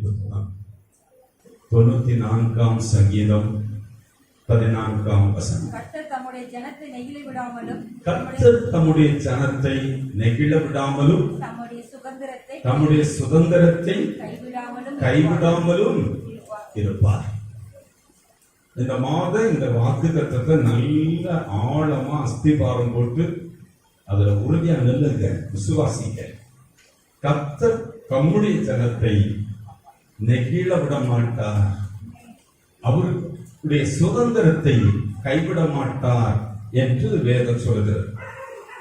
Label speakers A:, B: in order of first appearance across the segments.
A: புத்தகம் 94ஆம் சங்கீதம் 14ஆம் வசனம்.
B: கர்த்தர் தம்முடைய ஜனத்தை நெகிழ விடாமலும் தம்முடைய சுதந்திரத்தை கைவிடாமலும்
A: இருப்பார். இந்த மாதம் இந்த வாக்குத்தத்தத்தை நல்ல ஆழமா அஸ்திபாரம் போட்டு அதுல உறுதியா நில்லுங்க, விசுவாசிங்க. கர்த்தர் தம்முடைய ஜனத்தை நெகிழ விட மாட்டார், அவருடைய சுதந்திரத்தை கைவிட மாட்டார் என்று வேதம் சொல்கிறது.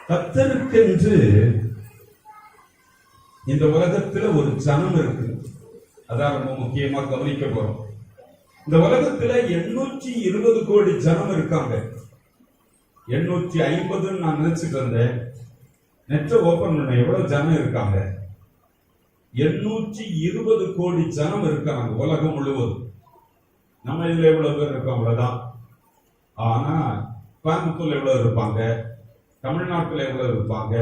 A: கர்த்தருக்கென்று இந்த உலகத்துல ஒரு ஜனம் இருக்கு, அதான் ரொம்ப முக்கியமா கவனிக்க போறோம். இந்த உலகத்துல 820 கோடி ஜனம் இருக்காங்க. 850 நான் நினைச்சிட்டு இருந்தேன், நெட் ஓபன் பண்ண எவ்வளவு ஜனம் இருக்காங்க? 820 கோடி ஜனம் இருக்காங்க உலகம் முழுவதும். நம்ம இதுல எவ்வளவு பேர் இருக்கோம்? அவ்வளவுதான். ஆனா கோயம்புத்தூர்ல எவ்வளவு இருப்பாங்க, தமிழ்நாட்டுல எவ்வளவு இருப்பாங்க,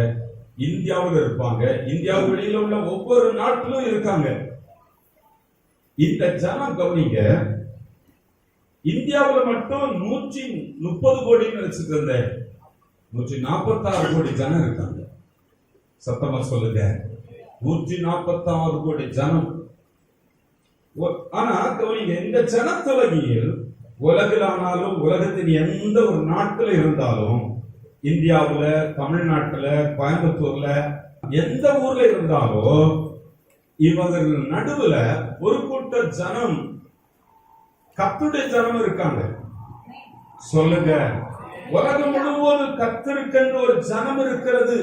A: இந்தியாவில் இருப்பாங்க, இந்தியா வெளியில உள்ள ஒவ்வொரு நாட்டிலும் இருக்காங்க. இந்த ஜனம் கவனிங்க, இந்தியாவில் மட்டும் 130 கோடி நினைச்சிட்டு இருந்தேன், 146 கோடி ஜனம் இருக்காங்க. சத்தமா சொல்லுங்க, 146 கோடி ஜனம். ஆனா கவனிங்க, இந்த ஜனத்தொகையில் உலகிலானாலும் உலகத்தின் எந்த ஒரு நாட்டில் இருந்தாலும், இந்தியாவுல, தமிழ்நாட்டுல, கோயம்புத்தூர்ல, எந்த ஊர்ல இருந்தாலும் இவர்கள் நடுவுல ஒரு கூட்ட ஜனம், கர்த்தருடைய ஜனம் இருக்காங்க. சொல்லுங்க, உலகம் முழுவதும் கர்த்தருக்கென்று ஒரு ஜனம் இருக்கிறது.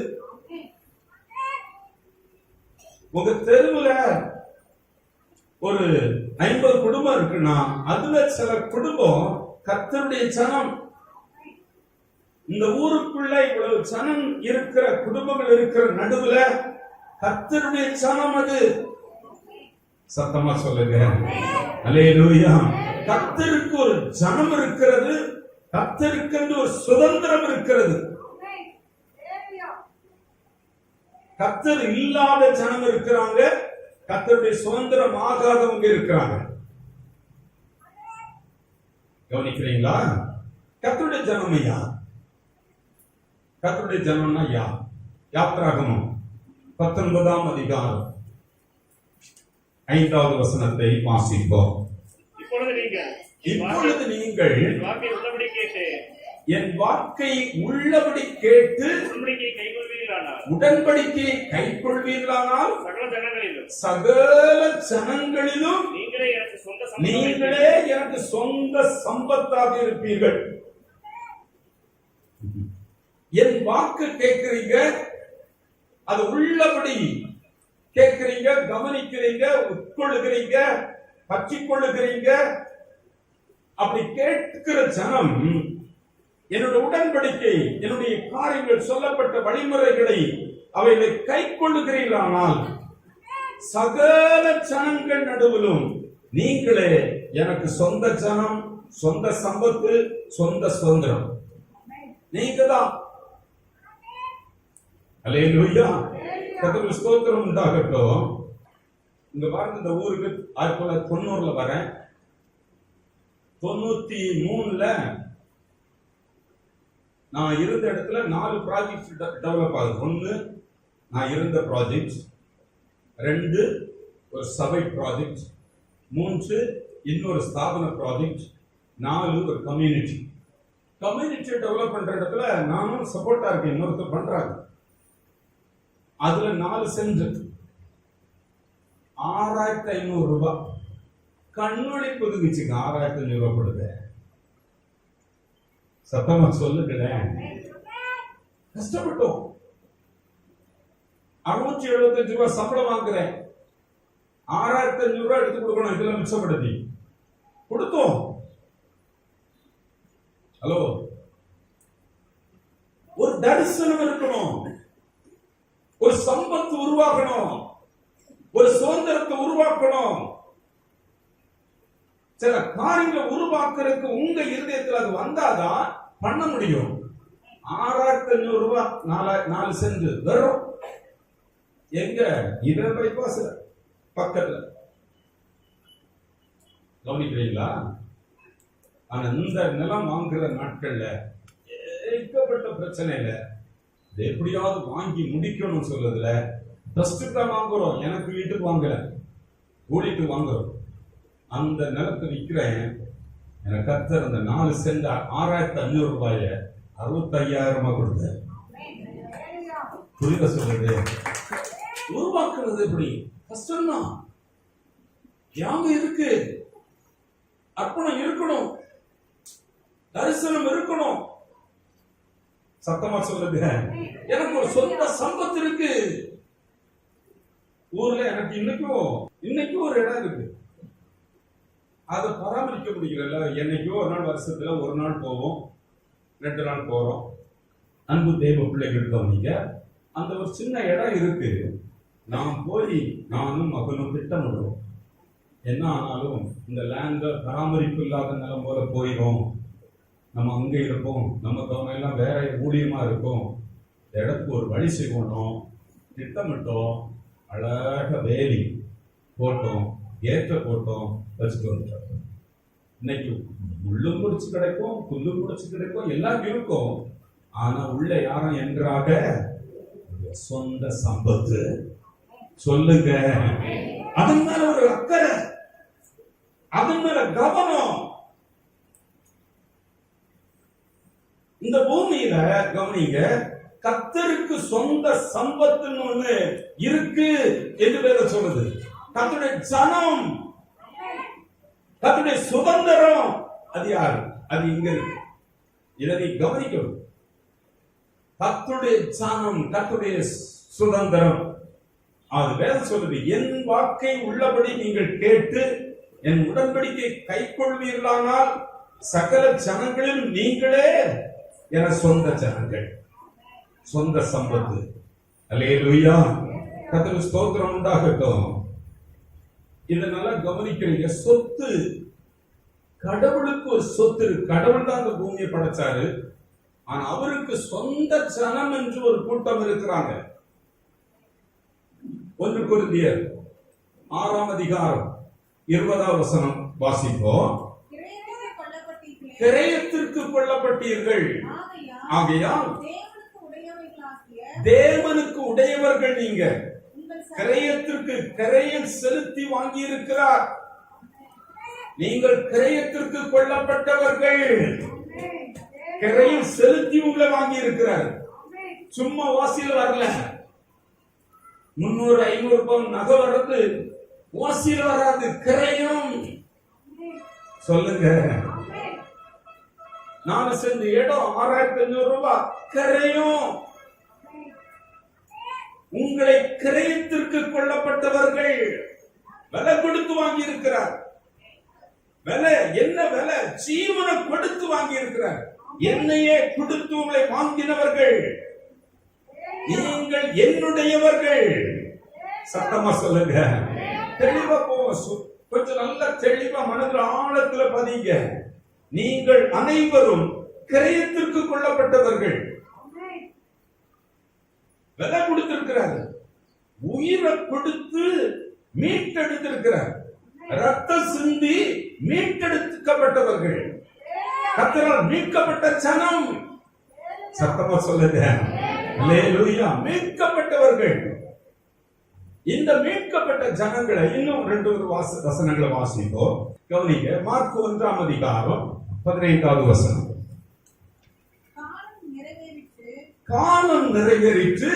A: உங்க தெருவுல ஒரு 50 குடும்பம் இருக்குன்னா அதுல சில குடும்பம் கர்த்தருடைய ஜனம். இந்த ஊருக்குள்ள இவ்வளவு ஜனம் இருக்கிற குடும்பங்கள் இருக்கிற நடுவுல கர்த்தருடைய ஜனம் அது. சத்தமா சொல்லுங்க, அல்லேலூயா. கர்த்தருக்கு ஒரு ஜனம் இருக்கிறது, கர்த்தருக்கு ஒரு சுதந்திரம் இருக்கிறது. கர்த்தர் இல்லாத ஜனம் இருக்கிறாங்க, கர்த்தருடைய சுதந்திரம் ஆகாதவங்க இருக்கிறாங்க. கவனிக்கிறீங்களா? கர்த்தருடைய ஜனம் யார்? கர்த்தருடைய ஜனம்னா யார்? யாத்திராகமம் 19ஆம் அதிகாரம் 5வது வசனத்தை வாசிப்போம். இப்பொழுது நீங்கள் என் வாக்கை உள்ளபடி கேட்டு உடன்படிக்கையை கைக்கொள்வீர்களானால் சகல ஜனங்களிலும் நீங்களே எனக்கு சொந்த சம்பத்தாக இருப்பீர்கள். என் வாக்கு கேட்கிறீங்க, அது உள்ளபடி கேட்கிறீங்க, கவனிக்கிறீங்க, உட்கொள்ளுகிறீங்க, பற்றிக்கொள்ளுகிறீங்க. அப்படி கேட்கிற ஜனம் என்னுடைய உடன்படிக்கை, என்னுடைய காரியங்கள், சொல்லப்பட்ட வழிமுறைகளை அவைகளை கை கொள்ளுகிறீர்களானால் சகல ஜனங்கள் நடுவிலும் நீங்களே எனக்கு சொந்த ஜனம், சொந்த சம்பத்து, சொந்த சுதந்திரம். நீங்க தான். அல்லேலூயா, கர்த்தருக்கு ஸ்தோத்திரம் உண்டாகட்டும். இங்க பாருங்க, இந்த ஊருக்கு 1990ல வரேன். 93ல நான் இருந்த இடத்துல 4 ப்ராஜெக்ட்ஸ் டெவலப் ஆகுது. 1 நான் இருந்த ப்ராஜெக்ட், 2 ஒரு சபை ப்ராஜெக்ட், 3 இன்னொரு ஸ்தாபன ப்ராஜெக்ட், 4 ஒரு கம்யூனிட்டி. கம்யூனிட்டி டெவலப் பண்ற இடத்துல நானும் சப்போர்ட்டா இருக்கேன், இன்னொருத்தர் பண்றாங்க. அதுல 4 சென்ட் 6500 ரூபாய் கண்ணுளி புதுங்குச்சுங்க. 6500 ரூபாய் கொடுங்க. சத்தமா சொல்லுங்களேன். கஷ்டப்பட்டோம். 675 ரூபாய் சம்பளம் வாங்குறேன், 6500 ரூபாய் எடுத்து கொடுக்கணும். இதெல்லாம் மிச்சப்படுத்தி கொடுத்தோம். ஹலோ, ஒரு தரிசனம் இருக்கணும், ஒரு சம்பத்து உருவாக்கணும், ஒரு சுதந்திரத்தை உருவாக்கணும். சில காரியங்களை உருவாக்குறதுக்கு உங்க இருதயத்தில் அது வந்தாதான் பண்ண முடியும். 6500 ரூபாய் 4 சென்ட் வெறும் எங்க இத பைபாஸ் பக்கத்துல கவனிக்கிறீங்களா? ஆனா இந்த நிலம் வாங்குற நாட்கள்ல ஏகப்பட்ட பிரச்சனையில இதை எப்படியாவது வாங்கி முடிக்கணும்னு சொல்றதுல ட்ரஸ்ட்டுக்கு தான் வாங்குறோம், எனக்கு வீட்டுக்கு வாங்கல, கூலிக்கு வாங்குறோம். அந்த நிலத்தை விற்கிறேன், எனக்கு கர்த்தர் அந்த 4 சென்ட் 6500 ரூபாய 65,000 கொடுத்தார். புரியுத சொல்றது? உருவாக்குறது எப்படி கஷ்டம்தான். தியாகம் இருக்கு, அர்ப்பணம் இருக்கணும், தரிசனம் இருக்கணும். சத்தமா சொல்லுங்க. எனக்கு ஒரு சொந்த சம்பத்து இருக்கு ஊர்ல. எனக்கு இன்னைக்கும் ஒரு இடம் இருக்கு, அதை பராமரிக்க முடியல. என்னைக்கோ ஒரு நாள், வருஷத்துல ஒரு நாள் போவோம், 2 நாள் போறோம். அன்பு தேவ பிள்ளைகள் கவனிங்க, அந்த ஒரு சின்ன இடம் இருக்கு. நாம் போய் நானும் மகனும் திட்டமிடுவோம். என்ன ஆனாலும் இந்த லேண்ட பராமரிப்பு இல்லாத நிலம் போல போயிடும், நம்ம அங்கே இருப்போம், நம்ம கவனம் எல்லாம் வேற ஊழியமா இருக்கும், இந்த இடத்துக்கு ஒரு வழி செய்யணும் திட்டமிட்டோம். அழகாக வேலி போட்டோம், ஏற்ற போட்டோம், வச்சுட்டு வந்துட்டோம். இன்னைக்கு முள்ளும் முடிச்சு கிடைக்கும், புல்லும் முடிச்சு கிடைக்கும், எல்லாம் இருக்கும். ஆனா உள்ள யாரும் என்றாக சொந்த சம்பத்து. சொல்லுங்க. அதன் மேல ஒரு அக்கறை, அதன் மேல கவனம். இந்த பூமியில கவனிங்க, கர்த்தருக்கு சொந்த சம்பத்துன்னு ஒண்ணு இருக்கு என்று வேதம் சொல்லுது. கர்த்தருடைய ஜனம், கர்த்தருடைய சுதந்திரம், அது யாரு? அது இங்க இருக்கு. இதை நீ கவனிக்கணும். கர்த்தருடைய ஜனம், கர்த்தருடைய சுதந்திரம். அது வேதம் சொல்லுது, என் வாக்கை உள்ளபடி நீங்கள் கேட்டு என் உடன்படிக்கை கைக்கொள்வீர்களானால் சகல ஜனங்களிலும் நீங்களே என சொந்த ஜனங்கள், சொந்த சம்பத்து. அல்லேலூயா, கர்த்தருக்கு ஸ்தோத்திரம் உண்டாகட்டும். இதனால கவனிக்கிறீங்க, சொத்து, கடவுளுக்கு ஒரு சொத்து. கடவுள் தான் அந்த பூமியை படைச்சாரு. ஆனா அவருக்கு சொந்த ஜனம் என்று ஒரு கூட்டம் இருக்கிறாங்க. 1 கொரிந்தியர் 6ஆம் அதிகாரம் 20ஆம் வசனம் வாசிப்போம். கிரயத்திற்கு கொள்ளப்பட்டீர்கள், ஆகையால் தேவனுக்கு உடையவர்கள் நீங்க. கிரயத்திற்கு கிரயம் செலுத்தி வாங்கி இருக்கிறார். நீங்கள் கிரயத்திற்கு கொள்ளப்பட்டவர்கள். கிரயம் செலுத்தி உங்களை வாங்கி இருக்கிறார். சும்மா வாசியில் வரல. 300-500 பவுன் நகை வர்றது வாசியில் வராது, கிரயம். சொல்லுங்க. 4 சென்ட் இடம் 6500 ரூபாய் கிரயம். உங்களை கிரயத்திற்கு கொள்ளப்பட்டவர்கள். விலை கொடுத்து வாங்கி இருக்கிறார். விலை என்ன? விலை ஜீவனை கொடுத்து வாங்கி இருக்கிறார். என்னையே கொடுத்து உங்களை வாங்கினவர்கள். நீங்கள் என்னுடையவர்கள். சத்தமா சொல்லுங்க. தெளிவா போவோம், கொஞ்சம் நல்லா தெளிவா மனதில் ஆழத்துல பதிங்க. நீங்கள் அனைவரும் கிரயத்திற்கு கொள்ளப்பட்டவர்கள். விலை கொடுத்திருக்கிறார், உயிரை கொடுத்து மீட்டெடுத்திருக்கிறார், ரத்தம் சிந்தி மீட்டெடுக்கப்பட்டவர்கள், கர்த்தரால் மீட்கப்பட்ட ஜனம். சத்தமா சொல்லுங்க. அல்லேலூயா, மீட்கப்பட்டவர்கள். இந்த மீட்கப்பட்ட ஜனங்களை இன்னும் 2 வசனங்களை வாசிப்போம். கவனிங்க. மார்க் 1ஆம் அதிகாரம் 15வது வசனம். காலம் நிறைவேறிற்று,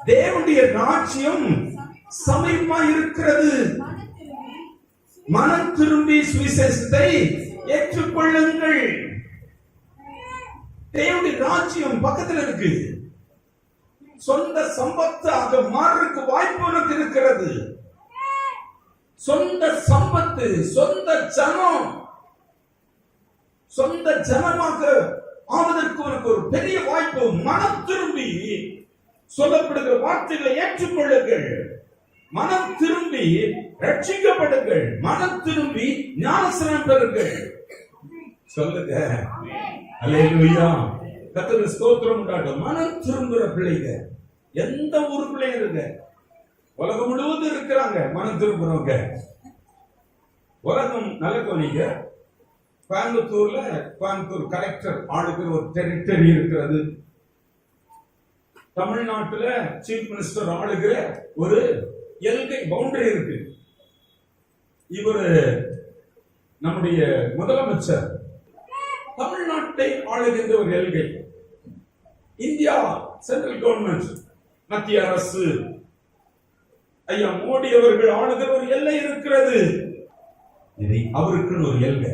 A: தேவனுடைய ராஜ்யம் சமீபமா இருக்கிறது, மனம் திரும்பி சுவிசேஷத்தை ஏற்றுக்கொள்ளுங்கள். தேவனுடைய ராஜ்யம் பக்கத்தில் இருக்கு. சொந்த சம்பத்தாக மாறுறதுக்கு வாய்ப்பு உனக்கு இருக்கிறது. சொந்த சம்பத்து, சொந்த ஜனம், சொந்த ஜனமாக ஆவதற்கு உனக்கு ஒரு பெரிய வாய்ப்பு. மனம் திரும்பி சொல்லப்படுகிற வார்த்தைகளை ஏற்றுக்கொள்ளுங்கள். மனம் திரும்பி ரட்சிக்கப்படுங்கள். மனம் திரும்பி ஞானஸ்நானம் பெறுங்கள். சொல்லுங்க. அல்லேலூயா, கர்த்தருக்கு ஸ்தோத்திரம் உண்டாகட்டும். மனம் திரும்புற பிள்ளைங்க எந்த ஊருக்குள்ளே இருங்க, உலகம் முழுவதும் இருக்கிறாங்க மனம் திரும்புறவங்க. உலகம் நல்ல கவனிங்க. கோயம்புத்தூர்ல கோயம்புத்தூர் கலெக்டர் ஆளுகிற ஒரு டெரிட்டரி இருக்கிறது. தமிழ்நாட்டுல சீஃப் மினிஸ்டர் ஆளுகிற ஒரு எல்கை பவுண்டரி இருக்கு. இவரு நம்முடைய முதலமைச்சர் தமிழ்நாட்டை ஆளுகின்ற ஒரு எல்கை. இந்தியா சென்ட்ரல் கவர்மெண்ட், மத்திய அரசு, ஐயா மோடி அவர்கள் ஆளுகிற ஒரு எல்லை இருக்கிறது. இது அவருக்குன்னு ஒரு எல்கை.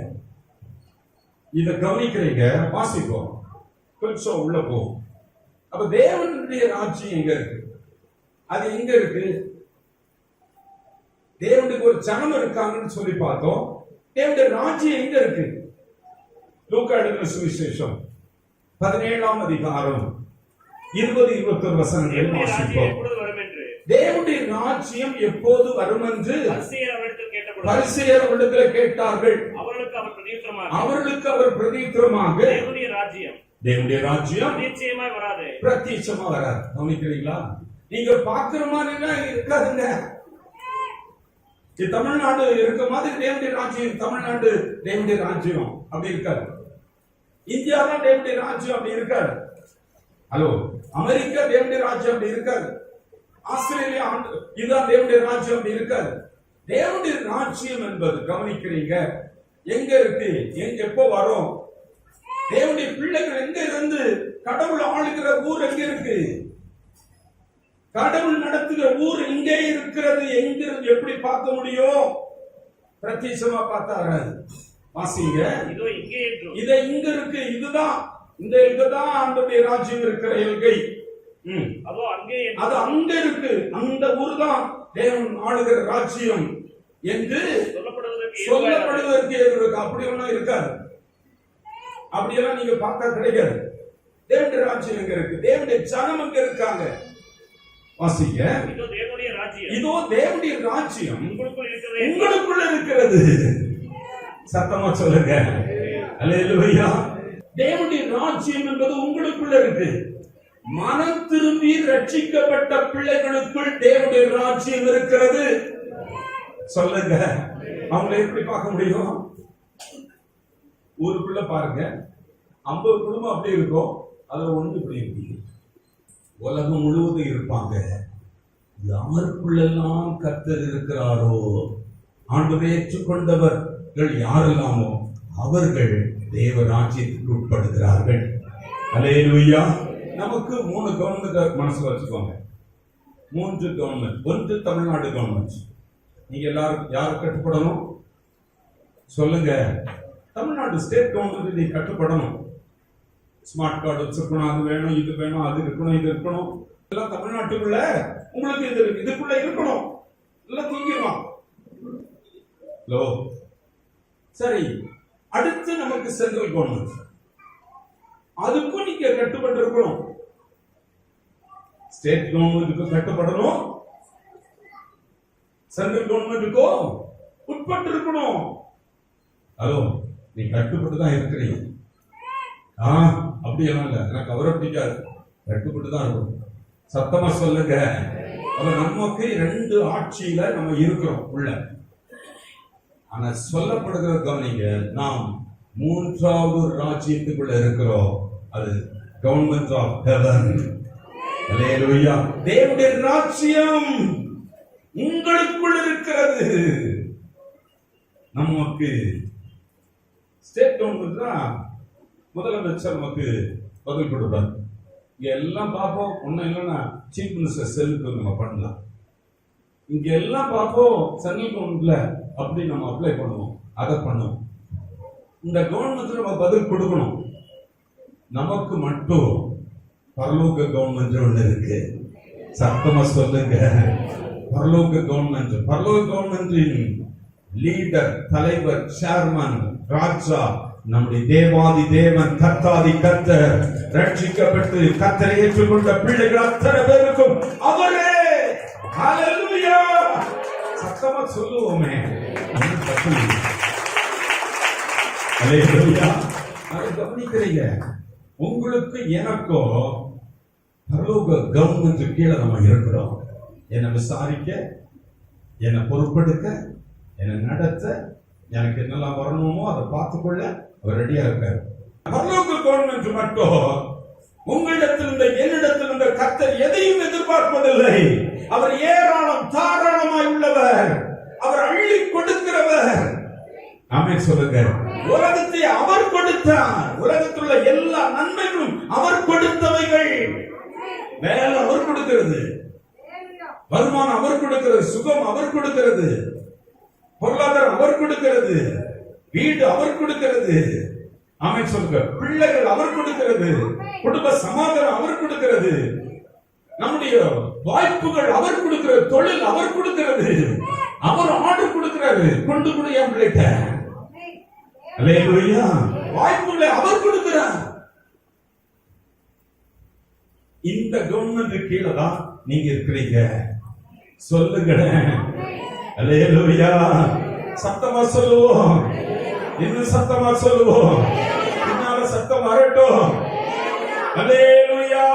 A: இத கவனிக்கிறீங்க, வாசிப்போம், கொஞ்சம் உள்ள போகும். அப்ப தேவனுடைய ராஜ்யம் எங்க இருக்கு? அது எங்க இருக்கு? தேவனுக்கு ஒரு ஜனம் இருக்காங்கன்னு சொல்லி பார்த்தோம். தேவனுடைய ராஜ்யம் எங்க இருக்கு? லூக்கா எழுதின சுவிசேஷம் 17ஆம் அதிகாரம் 20-21 வசனங்கள் வாசிப்போம். தேவனுடைய ராஜ்யம் எப்போது வரும் என்று பரிசேயர் அவரிடத்தில் கேட்டார்கள். அவர்களுக்கு அவர் பிரதியுத்தரமாக தேவனுடைய ராஜ்யம் நிச்சயமாய் வராது, பிரத்யட்சமா வராது. கவனிக்கிறீங்களா? நீங்க பாக்குற மாதிரி இருக்காதுங்க. தமிழ்நாடு இருக்க மாதிரி தேவனுடைய ராஜ்யம், தமிழ்நாடு தேவனுடைய ராஜ்யம் அப்படி இருக்காது. இந்தியா தான் தேவனுடைய ராஜ்யம் அப்படி இருக்காது. ஹலோ, அமெரிக்கா தேவனுடைய ராஜ்யம் அப்படி இருக்காது. ஆஸ்திரேலியா இதுதான் தேவனுடைய ராஜ்யம் அப்படி இருக்காது. தேவனுடைய ராஜ்யம் என்பது கவனிக்கிறீங்க எங்க இருக்கு, எங்க எப்போ வரும்? தேவனுடைய பிள்ளைகள் எங்க இருந்து கடவுள் ஆளுகிற ஊர் எங்க இருக்கு? கடவுள் நடத்துகிற ஊர் இங்கே இருக்கிறது. எங்க இருந்து எப்படி பார்க்க முடியும்? பிரத்யட்சமா பார்த்தா வராது. வாசிங்க, இதை இங்க இருக்கு, இதுதான் இந்த இதுதான் ஆண்டவருடைய ராஜ்யம் இருக்கிற எல்கை. அது அங்க இருக்கு, அந்த ஊர் தான் தேவன் ஆளுகிற ராஜ்யம் என்று சொல்லப்படுவதற்கு இருக்கு. அப்படி ஒன்னும் இருக்காது. அப்படியெல்லாம் நீங்க பார்த்தா கிடைக்காது. தேவனுடைய ராஜ்யம் எங்க இருக்கு? தேவனுடைய ஜனம் எங்க இருக்காங்க? வாசிங்க, இதோ தேவனுடைய ராஜ்யம் உங்களுக்குள்ள இருக்கிறது. சத்தமா சொல்லுங்க, அல்லேலூயா. தேவனுடைய ராஜ்யம் என்பது உங்களுக்குள்ள இருக்கு. மனம் திரும்பி ரட்சிக்கப்பட்ட பிள்ளைகளுக்குள் தேவனுடைய ராஜ்யம் இருக்கிறது. சொல்லுங்க, அவங்களை எப்படி பார்க்க முடியும்? ஊருக்குள்ள பாருங்க, 50 குடும்பம் அப்படி இருக்கும், அதுல ஒன்று இப்படி இருக்கு. உலகம் முழுவதும் இருப்பாங்க. யாருக்குள்ளெல்லாம் கர்த்தர் இருக்கிறாரோ, ஆண்டவரை ஏற்றுக்கொண்டவர்கள் யாரெல்லாமோ அவர்கள் தேவ ராஜ்யத்துக்கு உட்படுகிறார்கள். அல்லேலூயா. நமக்கு 3 கவர்மெண்ட் மனசுல வச்சுக்கோங்க. 3 கவர்மெண்ட். 1 தமிழ்நாடு கவர்மெண்ட். நீங்க எல்லாரும் யாரு கட்டுப்படணும் சொல்லுங்க? தமிழ்நாடு ஸ்டேட் கவர்மெண்ட் நீங்க கட்டுப்படணும். ஸ்மார்ட் கார்டு வச்சிருக்கணும், அது வேணும், இது வேணும், அது இருக்கணும், இது இருக்கணும். எல்லாம் தமிழ்நாட்டுக்குள்ள உங்களுக்கு இதுக்குள்ள இருக்கணும். எல்லாம் தூங்கிடுவான். ஹலோ, சரி. அடுத்து நமக்கு சென்ட்ரல் கவர்மெண்ட், அதுக்கும் நீங்க கட்டுப்பட்டு இருக்கணும். ஸ்டேட் கவர்மெண்ட்டுக்கு கட்டுப்படணும், சென்ட்ரல் கவர்மெண்ட்டுக்கும் உட்பட்டு இருக்கணும். ஹலோ, நீ கட்டுப்பட்டு தான் இருக்கிறீங்க. அப்படியெல்லாம் இல்ல, எனக்கு அவரை பிடிக்காது, கட்டுப்பட்டு தான் இருக்கும். சத்தமா சொல்லுங்க. நமக்கு 2 ஆட்சியில நம்ம இருக்கிறோம் உள்ள. ஆனா சொல்லப்படுகிற கவனிங்க, நாம் 3வது ராஜ்யத்துக்குள்ள இருக்கிறோம். அது கவர்மெண்ட் ஆஃப் ஹெவன். அல்லேலூயா. தேவனுடைய ராஜ்யம் உங்களுக்குள்ள இருக்கிறது. நமக்கு ஸ்டேட் கவர்மெண்ட் தான் முதலமைச்சர் நமக்கு பதில் கொடுப்பார். இங்க எல்லாம் பார்ப்போம், ஒன்னும் இல்லைன்னா சீஃப் மினிஸ்டர் செல்லுக்கு நம்ம பண்ணலாம். இங்க எல்லாம் பார்ப்போம், சென்ட்ரல் கவர்மெண்ட்ல அப்படி நம்ம அப்ளை பண்ணுவோம், அதை பண்ணுவோம். இந்த கவர்மெண்ட் நம்ம பதில் கொடுக்கணும். நமக்கு மட்டும் பரலோக கவர்மெண்ட் ஒண்ணு இருக்கு. சத்தமா சொல்லுங்க, பரலோக கவர்மெண்ட். பரலோக கவர்மெண்டின் லீடர், தலைவர், சேர்மன், ராஜா நம்முடைய தேவாதி தேவன், கர்த்தாதி கர்த்தர், ரட்சிக்கப்பட்டு கர்த்தரை ஏற்றுக்கொண்ட பிள்ளைகள் அத்தனை பேருக்கும் அவரே. ஹல்லேலூயா. சத்தமா சொல்லுவோமே. ஹல்லேலூயா. அதை கவனிக்கிறீங்க. உங்களுக்கு எனக்கோ பரலோக கவர்மெண்ட் கீழே நம்ம இருக்கிறோம். என்னை விசாரிக்க, என்னை பொறுப்பெடுக்க, என்னை நடத்த, எனக்கு என்னெல்லாம் வரணுமோ அதை பார்த்துக்கொள்ள அவர் ரெடியா இருக்காரு. பரலோக கவர்மெண்ட் மட்டும் உங்களிடத்திலிருந்து என்னிடத்திலிருந்து கர்த்தர் எதையும் எதிர்பார்ப்பதில்லை. அவர் ஏராளம் தாராளமாய் உள்ளவர். அவர் அள்ளி கொடுக்கிறவர். ஆமென் சொல்லுங்க. உலகத்தை அவர் கொடுத்தார். உலகத்தில் உள்ள எல்லா நன்மைகளும் அவர் கொடுத்தவைகள். வேலை அவர் கொடுக்கிறது, வருமானம் அவர் கொடுக்கிறது, சுகம் அவர் கொடுக்கிறது, பொருளாதாரம் அவர் கொடுக்கிறது, வீடு அவர் கொடுக்கிறது. ஆமென் சொல்லுங்க. பிள்ளைகள் அவர் கொடுக்கிறது, குடும்ப சமாதானம் அவர் கொடுக்கிறது, நம்முடைய வாய்ப்புகள் அவர் கொடுக்கிறது, தொழில் அவர் கொடுக்கிறது, அவர் ஆர்டர் கொடுக்கிறாரு, கொண்டு கூட என் பிள்ளைகிட்ட. அல்லேலூயா. வாய்ப்புகளை அவர் கொடுக்கிறார். இந்த கவர்மெண்ட் கீழே தான் நீங்க இருக்கிறீங்க. சொல்லுங்க. அல்லேலூயா. சத்தமா சொல்லுவோம், இன்னும் சத்தமா சொல்லுவோம், பின்னால சத்தம் வரட்டும். அல்லேலூயா.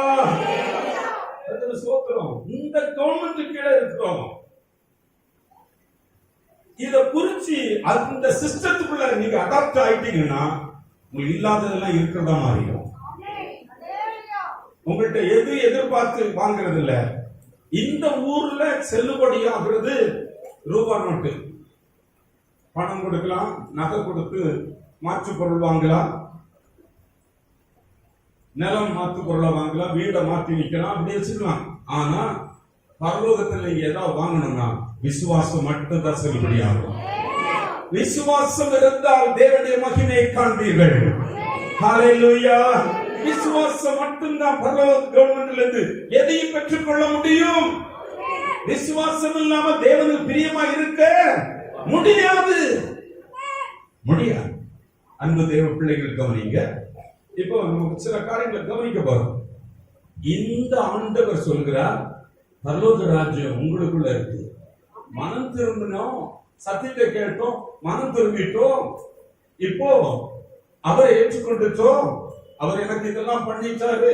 A: சோத்திரம். இந்த கவர்மெண்ட் கீழே இருக்கிறோம். இத புரிச்சு அந்த சிஸ்டத்துக்குள்ள நீங்க அடாப்ட் ஆயிட்டீங்கன்னா உங்களுக்கு இல்லாததெல்லாம் இருக்கிறதா மாறிடும். உங்கள்கிட்ட எது எதிர்பார்த்து வாங்குறது இல்ல. இந்த ஊர்ல செல்லுபடியாகிறது ரூபா நோட்டு. பணம் கொடுக்கலாம், நகை கொடுத்து மாற்று பொருள் வாங்கலாம், நிலம் மாற்று பொருளை வாங்கலாம், வீடை மாற்றி நிக்கலாம், அப்படி வச்சுக்கலாம். ஆனா பரலோகத்தில் நீங்க ஏதாவது வாங்கணும்னா விசுவாசம் மட்டும்தான் செல்லுபடியாகும். விசுவாசம் இருந்தால் தேவனுடைய மகிமையை காண்பீர்கள். ஹல்லேலூயா. விசுவாசம் மட்டும்தான் பரலோக கவர்மெண்ட்ல இருந்து எதையும் பெற்றுக் கொள்ள முடியும். விசுவாசம் இல்லாம தேவனுக்கு பிரியமா இருக்க முடியாது. முடியாது. அன்பு தேவ பிள்ளைகள் கவனிங்க. இப்போ நமக்கு சில காரியங்களை கவனிக்க போறோம். இந்த ஆண்டவர் சொல்கிறார், பரலோக ராஜ்யம் உங்களுக்குள்ள இருக்கு. மனம் திரும்பினோம், சத்தியத்தை கேட்டோம், மனம் திரும்பிட்டோம், இப்போ அவரை ஏற்றுக்கொண்டுட்டோம். அவர் எனக்கு இதெல்லாம் பண்ணிட்டாரு,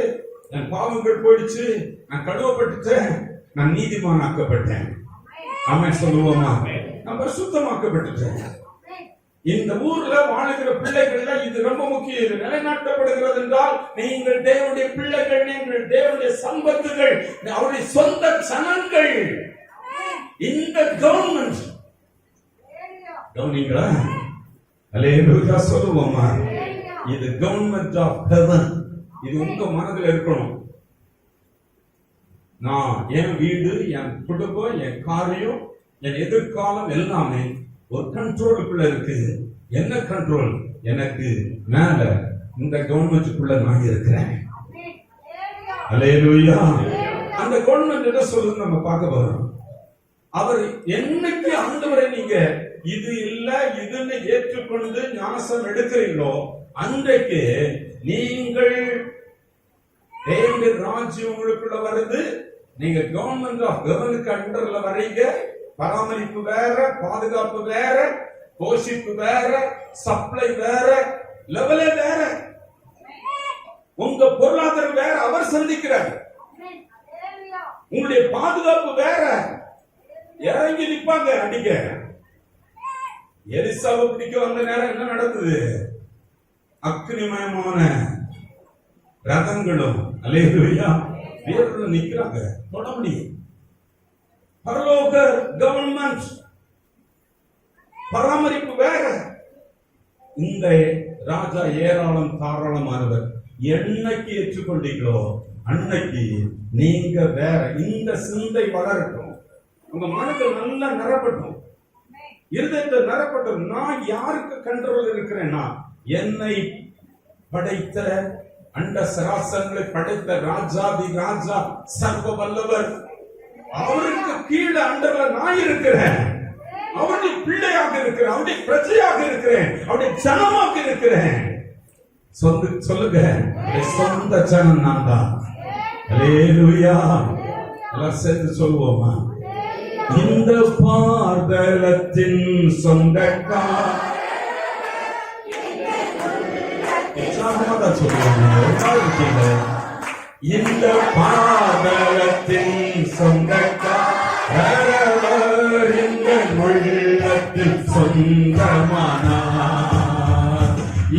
A: என் பாவங்கள் போயிடுச்சு, நான் கழுவப்பட்டுட்டேன், நான் நீதிமான் ஆக்கப்பட்டேன். ஆமென் சொல்லுவோமா? நான் பரிசுத்தமாக்கப்பட்டுட்டேன். இந்த ஊர்ல வாழ்கிற பிள்ளைகள் இது ரொம்ப முக்கியம். இது நிலைநாட்டப்படுகிறது என்றால் நீங்கள் தேவனுடைய பிள்ளைகள், நீங்கள் தேவனுடைய சம்பத்துகள், அவருடைய சொந்த சனங்கள். இந்த கவர்மெண்ட் கவனிங்களா? அல்லேலூயா சொல்லுவோமா? இது கவர்மெண்ட் ஆஃப் ஹெவன். இது உங்க மனதில் இருக்கணும். நான் என் வீடு, என் குடும்பம், என் காரியம், என் எதிர்காலம் எல்லாமே ஒரு கண்ட்ரோலுக்குள்ள இருக்கு. என்ன கண்ட்ரோல்? எனக்கு மேல இந்த கவர்மெண்ட்டுக்குள்ள நான் இருக்கிறேன். அல்லேலூயா. அந்த கவர்மெண்ட் என்ன சொல்லுது நம்ம பார்க்க போறோம். அவர் என்னைக்கு ஆண்டவரை நீங்க இது இல்ல இதுன்னு ஏற்றுக்கொண்டு ஞானசம் எடுக்கிறீங்களோ அன்றைக்கு நீங்கள் தேவனுடைய ராஜ்யம் உங்களுக்குள்ள வருது. நீங்க கவர்மெண்ட் ஆஃப் கவர்னுக்கு அண்டர்ல வர்றீங்க. பராமரிப்பு வேற, பாதுகாப்பு வேற, போஷிப்பு வேற, சப்ளை வேற, லெவலே வேற, உங்க பொருளாதாரம் வேற, அவர் சந்திக்கிறார். உங்களுடைய பாதுகாப்பு வேற. இறங்கி நிப்பாங்க அடிக்க. எலிசாவை பிடிக்க வந்த நேரம் என்ன நடந்தது? அக்னிமயமான ரதங்களும் அல்லேலூயா வீரர்களும் நிக்கிறாங்க, தொட முடியும். பரலோக கவர்மெண்ட் பராமரிப்பு வேற. இந்த ராஜா ஏராளம் தாராளமானவர். என்னைக்கு ஏற்றுக்கொண்டீங்களோ அன்னைக்கு நீங்க வேற. இந்த சிந்தை வளரட்டும், உங்க மனதில் நல்லா நிரப்பட்டும், இருதயத்தில் நிரப்பட்டும். நான் யாருக்கு கண்ட்ரோல் இருக்கிறேன்னா என்னை படைத்த அண்ட சராசரங்களை படைத்த ராஜாதி ராஜா சர்வ வல்லவர், அவருக்கு கீழே அண்டர்ல நான் இருக்கிறேன். அவருடைய பிள்ளையாக இருக்கிறேன், அவருடைய பிரஜையாக இருக்கிறேன், அவருடைய ஜனமாக இருக்கிறேன். சொல்லுங்க, சொந்த ஜனம் நான் தான். அல்லேலூயா. எல்லாம் சேர்ந்து சொல்லுவோமா? இந்த பார்தலத்தின் சொந்தக்கார் சொல்லுவாங்க. இந்த பாதலத்தின் சொந்தக்கார், இந்த உள்ளத்தின் சொந்தமானார்.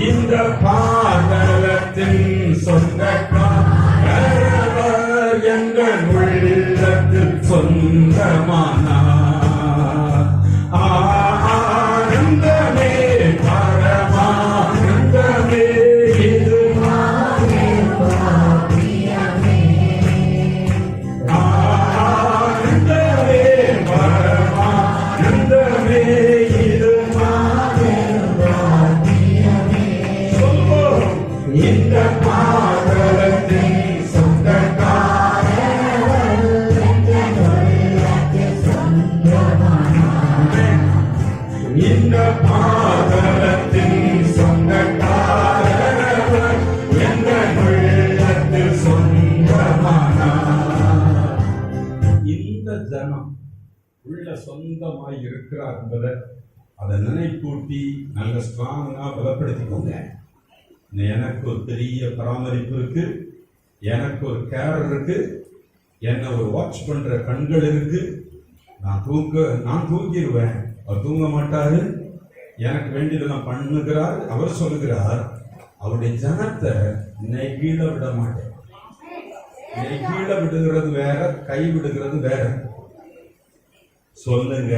A: இந்த பாதலத்தின் சொந்தக்காரர் எங்கள் உள்ளத்தில் சொந்தமானார். ஆனந்தமே பரமானந்தமே இது ஆனந்தமே பரமானந்தமே இது சொல்வோம். இந்த பாதலத்தின் சொந்தக்காரர் இந்த பாதலத்தின் சொந்தக்காரர் எங்கள் உள்ளத்தில் சொந்தமானார். இந்த ஜனம் உள்ள சொந்தமாய் இருக்கிறார் என்பதை அதை நினைப்பூட்டி நல்ல ஸ்ட்ராங்கா பலப்படுத்திக்கோங்க. எனக்கு ஒரு பெரிய பராமரிப்பு இருக்கு, எனக்கு ஒரு கேர் இருக்கு, என்ன ஒரு வாட்ச் பண்ற கண்கள் இருக்கு. நான் தூங்கிடுவேன், அவர் தூங்க மாட்டாரு, எனக்கு வேண்டியதை நான் பண்ணுகிறார். அவர் சொல்லுகிறார், அவருடைய ஜனத்தை நெகிழ விட மாட்டேன். நெகிழ விடுகிறது வேற, கை விடுகிறது வேற. சொல்லுங்க,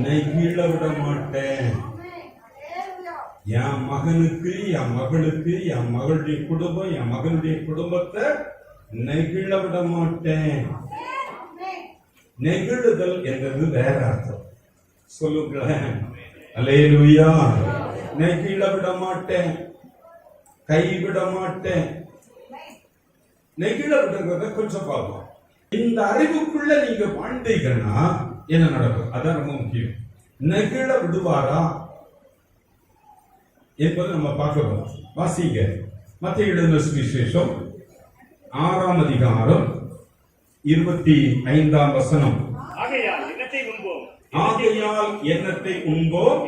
A: நெகிழ விட மாட்டேன். என் மகனுக்கு, என் மகளுக்கு, என் மகளுடைய குடும்பம், என் மகனுடைய குடும்பத்தை நெகிழ விட மாட்டேன். நெகிழுதல் என்றது வேற அர்த்தம். சொல்லுங்களேன், அல்லேலூயா. நெகிழ விட மாட்டேன், கைவிட மாட்டேன். நெகிழ விடுறத கொஞ்சம் பார்ப்போம். இந்த அறிவுக்குள்ள நீங்க வாழ்ந்தீங்கன்னா என்ன நடக்கும்? அதான் ரொம்ப முக்கியம். நெகிழ விடுவாரா என்பது நம்ம பார்க்கிறோம். வாசிங்க, மத்தேயு எழுதின சுவிசேஷம் 6ஆம் அதிகாரம் 25ஆம் வசனம்.
C: ஆகையால் எண்ணத்தை உண்போம்,
A: எண்ணத்தை உண்போம்,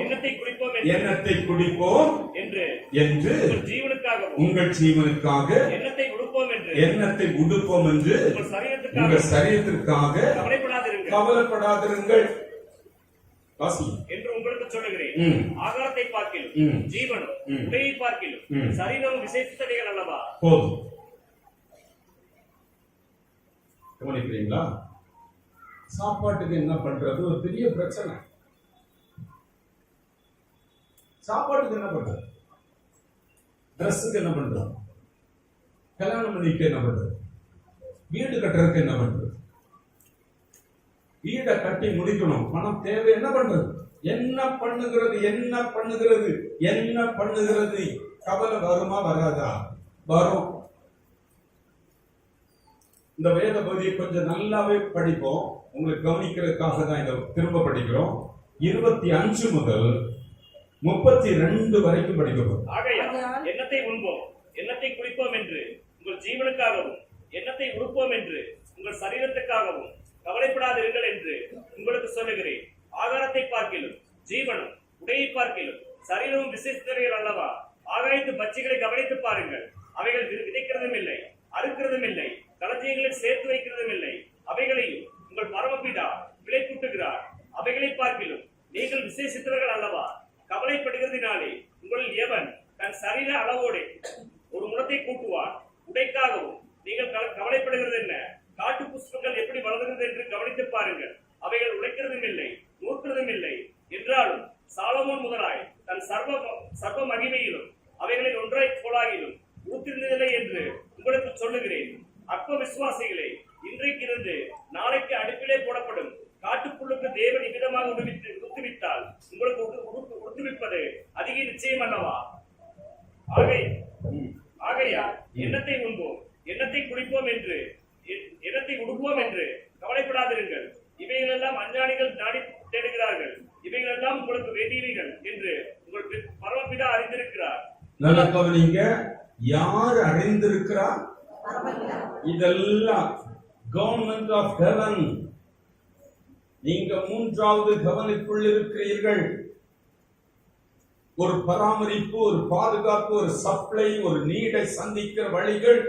A: எண்ணத்தை குடிப்போம் என்று உங்கள் ஜீவனுக்காக
C: எண்ணத்தை
A: உடுப்போம் என்று உங்கள் சரீரத்திற்காக கவலைப்படாதிருங்கள்
C: என்று உங்களுக்கு சொல்லுகிறேன். ஆகாரத்தை பார்க்கிலும் ஜீவனும் உடையை பார்க்கிலும் சரீரமும் விசேஷித்தவைகள் அல்லவா?
A: போதும். கவனிக்கிறீங்களா? சாப்பாட்டுக்கு என்ன பண்றது ஒரு பெரிய பிரச்சனை. சாப்பாட்டுக்கு என்ன பண்றது? ட்ரெஸ்ஸுக்கு என்ன பண்றது? கல்யாணம் பண்ணிக்க என்ன பண்றது? வீடு கட்டுறதுக்கு என்ன பண்றது? வீடை கட்டி முடிக்கணும், பணம் தேவை, என்ன பண்றது? என்ன பண்ணுகிறது? என்ன பண்ணுகிறது? என்ன பண்ணுகிறது? கவலை வருமா வராதா? வரும். இந்த வேத பகுதியை கொஞ்சம் நல்லாவே படிப்போம். உங்களுக்கு கவனிக்கிறதுக்காக தான் இதை திரும்ப படிக்கிறோம். 25 முதல் 32 வரைக்கும் படிக்கிறோம்.
C: ஆகையால் எண்ணத்தை உண்போம், எண்ணத்தை குடிப்போம் என்று உங்கள் ஜீவனுக்காகவும் எண்ணத்தை உடுப்போம் என்று உங்கள் சரீரத்துக்காகவும் கவலைப்படாதிருங்கள் என்று உங்களுக்கு சொல்லுகிறேன். ஆகாரத்தை பார்க்கிலும் ஜீவனும் உடையை பார்க்கிலும் சரீரமும் விசேஷித்தவைகள் அல்லவா? ஆகாயத்து பட்சிகளை கவனித்து பாருங்கள். அவைகள் விதைக்கிறதும் இல்லை, அறுக்கிறதும் இல்லை, களஞ்சியங்களில் சேர்த்து வைக்கிறதும் இல்லை. அவைகளையும் உங்கள் பரமபிதா விளைக்கூட்டுகிறார். அவைகளை பார்க்கிலும் நீங்கள் விசேஷித்தவர்கள் அல்லவா? கவலைப்படுகிறதினாலே உங்களில் எவன் தன் சரீர அளவோடு ஒரு முடத்தை கூட்டுவான்? உடைக்காகவும் நீங்கள் கவலைப்படுகிறது என்ன? காட்டு புஷ்பங்கள் எப்படி வளர்கிறது என்று கவனித்து பாருங்கள். அவைகள் உழைக்கிறதும் இல்லை, நூற்றுறதும் இல்லை. என்றாலும் சாலமோன் முதலாய் தன் சர்வ மகிமையிலும் அவைகளில் ஒன்றாய் போலாகிலும் ஊற்றிருந்ததில்லை என்று உங்களுக்கு சொல்லுகிறேன். அற்ப விசுவாசிகளே, இன்றைக்கு இருந்து நாளைக்கு அடுப்பிலே போடப்படும் காட்டுப்புல்லுக்கு தேவன் இவ்விதமாக உடுத்துவித்தால் உங்களுக்கு உடுத்துவிப்பது அதிக நிச்சயம் அல்லவா? ஆகையா எண்ணத்தை உண்போம், எண்ணத்தை குடிப்போம் என்று எண்ணத்தை உடுப்போம் என்று கவலைப்படாதிருங்கள். இவைகளெல்லாம் அஞ்ஞானிகள் நாடி தேடுகிறார்கள். இவைகளெல்லாம் உங்களுக்கு வேண்டியவைகள் என்று உங்கள் பரமபிதா அறிந்திருக்கிறார்.
A: நல்லா கவனிங்க, யார் அறிந்திருக்கிறார்? இதெல்லாம் கவர்மெண்ட் ஆஃப் ஹெவன். நீங்க 3வது கவனிக்குள் இருக்கிறீர்கள். ஒரு பராமரிப்பு, ஒரு பாதுகாப்பு, ஒரு சப்ளை, ஒரு நீடை சந்திக்கிற வழிகள்,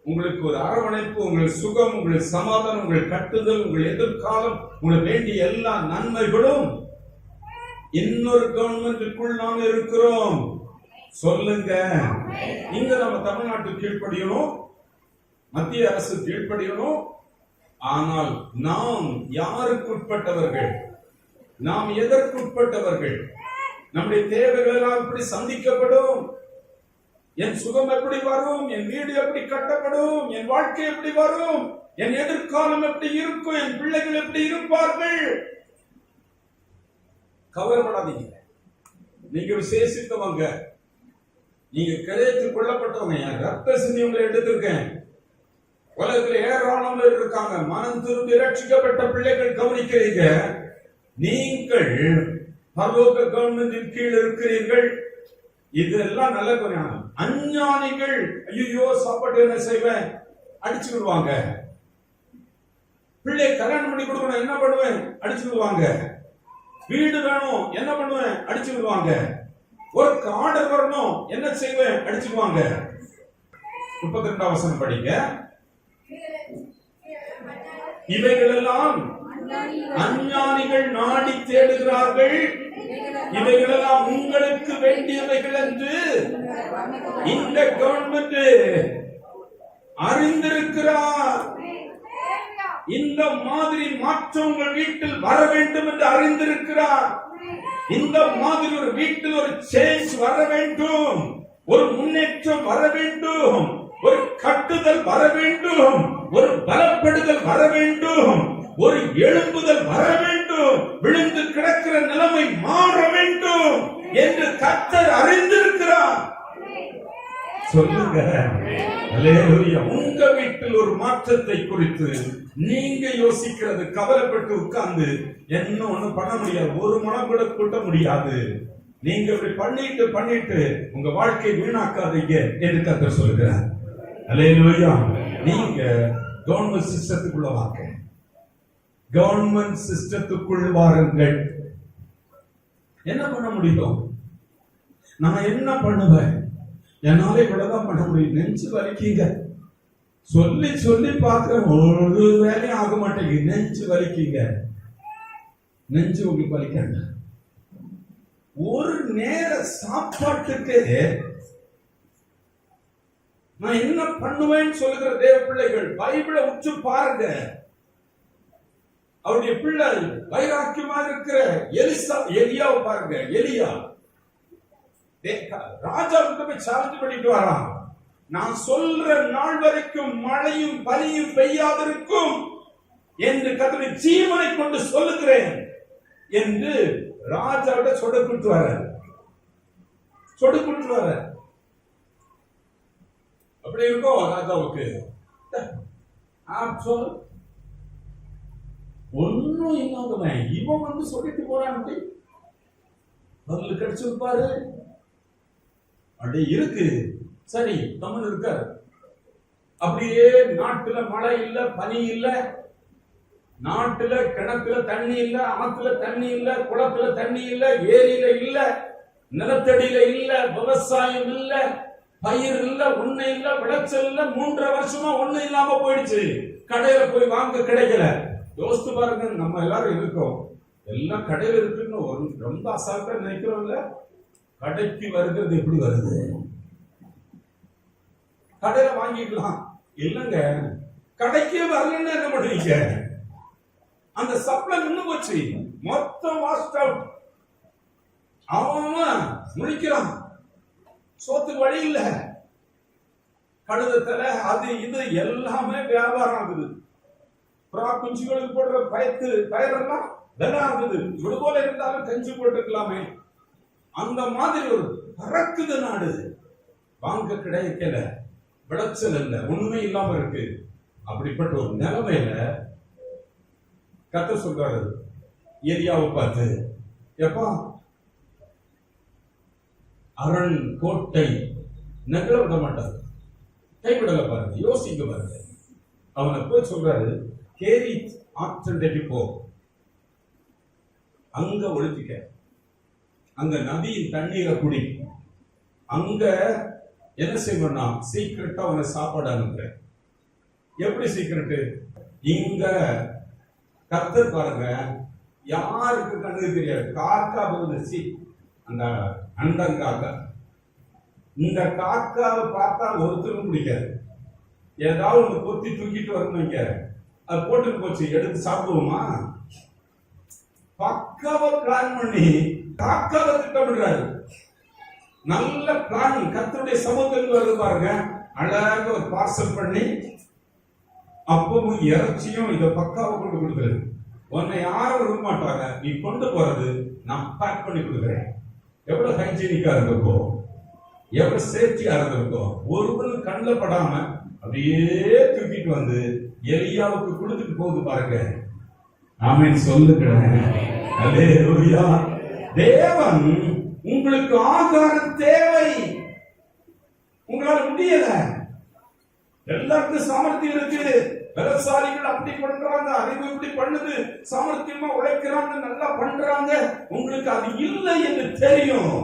A: உங்களுக்கு ஒரு அரவணைப்பு, உங்கள் சுகம், உங்கள் சமாதானம், உங்கள் கட்டுதல், உங்கள் எதிர்காலம், உங்களுக்கு வேண்டிய எல்லா நன்மைகளும் இன்னொரு கவர்மெண்ட்டுக்குள் நாம் இருக்கிறோம். சொல்லுங்க. இங்க நம்ம தமிழ்நாட்டு கீழ்ப்படியணும், மத்திய அரசு கீழ்ப்படியணும். ஆனால் நாம் யாருக்கு உட்பட்டவர்கள்? நாம் எதற்கு உட்பட்டவர்கள்? நம்முடைய தேவைகள் எல்லாம் எப்படி சந்திக்கப்படும்? என் சுகம் எப்படி வரும்? என் வீடு எப்படி கட்டப்படும்? என் வாழ்க்கை எப்படி வரும்? என் எதிர்காலம் எப்படி இருக்கும்? என் பிள்ளைகள் எப்படி இருப்பார்கள்? கவலைப்படாதீங்க. நீங்க விசேஷித்தவங்க, நீங்க கிடைத்துக் கொள்ளப்பட்டவங்க. என் ரத்த சிந்தி உங்களை எடுத்திருக்கேன். உலகத்தில் ஏராளமாக இருக்காங்க. மனம் திரும்பி ரட்சிக்கப்பட்ட பிள்ளைகள் கவனிக்கிறீங்க. நீங்கள் பரலோக கவர்மெண்டின் கீழ் இருக்கிறீர்கள். இதெல்லாம் நல்ல கொஞ்சம். அஞ்ஞானிகள் ஐயோ சாப்பாட்டு என்ன செய்வேன், அடிச்சு விடுவாங்க. பிள்ளை கல்யாணம் பண்ணி கொடுக்கணும், என்ன பண்ணுவேன், அடிச்சு விடுவாங்க. வீடு வேணும், என்ன பண்ணுவேன், அடிச்சு விடுவாங்க. ஒர்க் ஆர்டர் வரணும், என்ன செய்வேன், அடிச்சுடுவாங்க. 32ஆம் வசனம் படிங்க. இவைகளெல்லாம் அஞ்ஞானிகள் நாடி தேடுகிறார்கள். இவைகளெல்லாம் உங்களுக்கு வேண்டியவைகள் என்று இந்த கவர்மெண்ட் அறிந்திருக்கிறார். இந்த மாதிரி மாற்றம் உங்கள் வீட்டில் வர வேண்டும் என்று அறிந்திருக்கிறார். இந்த மாதிரி ஒரு வீட்டில் ஒரு சேஞ்ச் வர வேண்டும், ஒரு முன்னேற்றம் வர வேண்டும், ஒரு கட்டுதல் வர வேண்டும், ஒரு பலப்படுதல் வர வேண்டும், ஒரு எழும்புதல் வர வேண்டும், விழுந்து கிடக்கிற நிலைமை மாற வேண்டும் என்று கர்த்தர் அறிந்திருக்கிறார். சொல்லுங்க. அல்லேலூயா. உங்க வீட்டில் ஒரு மாற்றத்தை குறித்து நீங்க யோசிக்கிறது, கவலைப்பட்டு உட்கார்ந்து என்ன ஒண்ணும் பண்ண முடியாது, ஒரு மனம் கூட கூட்ட முடியாது. நீங்க இப்படி பண்ணிட்டு உங்க வாழ்க்கையை வீணாக்காதீங்க என்று கர்த்தர் சொல்லுகிறார். அல்லேலூயா. நீங்க கவர்மெண்ட் சிஸ்டத்துக்குள்ள வாங்க. கவர்மெண்ட் சிஸ்டத்துக்குள் வாருங்கள். என்ன பண்ண முடியும்? நான் என்ன பண்ணுவேன்? என்னால இவ்வளவுதான் பண்ண முடியும். நெஞ்சு வலிக்குங்க. சொல்லி சொல்லி பார்க்கிறேன், ஒரு வேலையும் ஆக மாட்டேங்குது. நெஞ்சு வலிக்குங்க. நெஞ்சு உங்களுக்கு வலிக்காங்க. ஒரு நேர சாப்பாட்டுக்கு நான் என்ன பண்ணுவேன்னு சொல்லுகிற தேவ பிள்ளைகள் பைபிளை உற்று பாருங்க. அவருடைய பிள்ளை வைராக்கியமா இருக்கிற எலியாவை பாருங்க. எலியா ராஜாவுக்கு போய் சேலஞ்ச் பண்ணிட்டு வரான். நான் சொல்ற நாள் வரைக்கும் மழையும் பனியும் பெய்யாதிருக்கும் என்று கர்த்தருடைய ஜீவனை கொண்டு சொல்லுகிறேன் என்று ராஜாவிட சொடுக்குட்டு வர அப்படி இருக்கும் ராஜாவுக்கு. ஒன்னும் இல்லாதவன் இவன் வந்து சொல்லிட்டு போறான். பதில் கிடைச்சிருப்பாரு. அப்படி இருக்கு. சரி, தமிழ் இருக்காரு. அப்படியே நாட்டுல மழை இல்ல, பனி இல்ல, நாட்டுல கிணத்துல தண்ணி இல்ல, ஆத்துல தண்ணி இல்ல, குளத்துல தண்ணி இல்ல, ஏரியில இல்ல, நிலத்தடியில இல்ல, விவசாயம் இல்ல, பயிர் இல்ல, ஒண்ணு இல்ல, விளைச்சல் இல்ல. 3 வருஷமா ஒண்ணு இல்லாம போயிடுச்சு. கடையில போய் வாங்க கிடைக்கல. யோசித்து பாருங்க. நம்ம எல்லாரும் இருக்கோம், எல்லாம் கடையில இருக்குன்னு ரொம்ப அசால்ட்டா நினைக்கிறோம்ல. கடைக்கு வருகிறது எப்படி வருது? கடையில வாங்கிக்கலாம் இல்லங்க. கடைக்கே வரலன்னு என்ன பண்ணுவீங்க? அந்த சப்ளை நின்னு போச்சு, மொத்தம் வாஸ்ட் அவுட். அவன் முடிக்கிறான், சோத்துக்கு வழி இல்ல. கழுதத்துல அது இது எல்லாமே வியாபாரம் ஆகுது. குஞ்சுகளுக்கு போடுற பயிரெல்லாம் விலை ஆகுது. இவ்வளவு போல இருந்தாலும் கஞ்சி போட்டுக்கலாமே. அந்த மாதிரி ஒரு பறக்குது நாடு. வாங்க கிடைக்கல, விளைச்சல் இல்ல, உண்மை இல்லாம இருக்கு. அப்படிப்பட்ட ஒரு நிலைமையில கர்த்தர் சொல்றாரு எலியாவை பார்த்து, எப்பா அரண் கோட்டை நகர விட மாட்டாரு, கைவிடல பாருங்க, யோசிக்க பாருங்க. அவனை போய் சொல்றாரு, கேரி ஆற்றண்டைக்கு போ, அங்க ஒழிச்சுக்க, அங்க நதியின் தண்ணீரை குடி, அங்க என்ன செய்யணும்னா சீக்கிரட்டா அவனை சாப்பாடு அனுப்புற. எப்படி சீக்கிரட்டு? இங்க கர்த்தர் பாருங்க யாருக்கு கண்ணுக்கு தெரியாது. காக்கா வந்துச்சு, அந்த அண்டங்காக்கா. இந்த காக்காவை பார்த்தா ஒருத்தருக்கும் பிடிக்காது. ஏதாவது ஒன்று கொத்தி தூக்கிட்டு வரணுங்க, அது போட்டுட்டு போச்சு, எடுத்து சாப்பிடுவோமா? பக்காவா பிளான் பண்ணி காக்காவை திட்டமிடுறாரு. நல்ல பிளான். கர்த்தருடைய சமூகத்தில் வருது பாருங்க, அழகாக ஒரு பார்சல் பண்ணி அப்பவும் இறைச்சியும் இதை பக்காவை கொண்டு கொடுக்குறது. உன்னை யாரும் விட மாட்டாங்க, நீ கொண்டு போறது நான் பேக் பண்ணி கொடுக்குறேன். எவ்வளவு ஹைஜீனிக்கா இருந்திருக்கோம், எவ்வளவு சேஃப்டியா இருந்திருக்கோம். ஒருவரும் கண்ணில் படாம அப்படியே தூக்கிட்டு வந்து எலியாவுக்கு கொடுத்துட்டு போகுது பாருங்க. ஆமென் சொல்லுகிறேன். அல்லேலூயா. தேவன் உங்களுக்கு ஆகாரம் தேவை. உங்களால முடியல. எல்லாருக்கும் சாமர்த்தியம் இருக்கு. விவசாயிகள் அப்படி பண்றாங்க, அறிவு இப்படி பண்ணுது, சாமர்த்தியமா உழைக்கிறாங்க, நல்லா பண்றாங்க. உங்களுக்கு அது இல்லை என்று தெரியும்.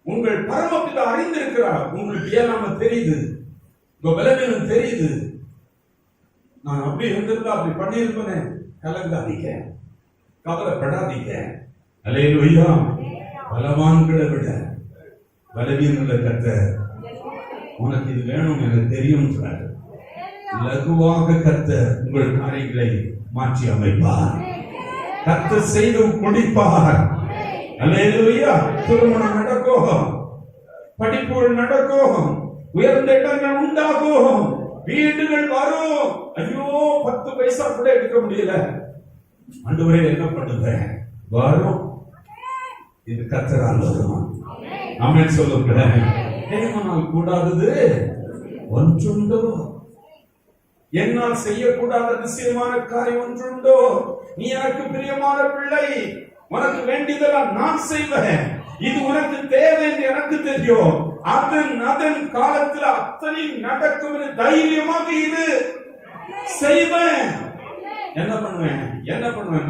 A: உங்கள் பரமபிதா அறிந்திருக்கிறார். உங்களுக்கு ஏனாம தெரியுது, உங்க பலவீனம் தெரியுது. நான் அப்படி இருந்திருந்தா அப்படி பண்ணியிருப்பேனே. கலங்காதீங்க, கவலைப்படாதீங்க. அல்லேலூயா. பலவான்களை விட பலவீனங்களை கர்த்தர் உனக்கு இது வேணும் எனக்கு தெரியும் சார். லகுவாக கர்த்தர் உங்கள் காரியங்களை மாற்றி அமைப்பார். கர்த்தர் செய்து முடிப்பார். அல்லேலூயா. திருமணம் நடக்கும், படிப்புகள் நடக்கும், உயர்ந்த இடங்கள் உண்டாகும், வீடுகள் வரும். ஐயோ 10 பைசா கூட எடுக்க முடியல, ஆண்டவரே என்ன பண்ணுவேன்? வரும். இது கர்த்தரால் வரும். ஆமென் சொல்லுகிறேன். தேவனால் கூடாதது ஒன்றுண்டோ? என்னால் செய்யக்கூடாத அதிசயமான காரியம் ஒன்றுண்டோ? நீ எனக்கு பிரியமான பிள்ளை, உனக்கு வேண்டியதெல்லாம் நான் செய்வேன். இது உனக்கு தேவை என்று எனக்கு தெரியும். அதன் காலத்தில் அத்தனை நடக்கும் தைரியமாக இது செய்வேன். என்ன பண்ணுவேன்?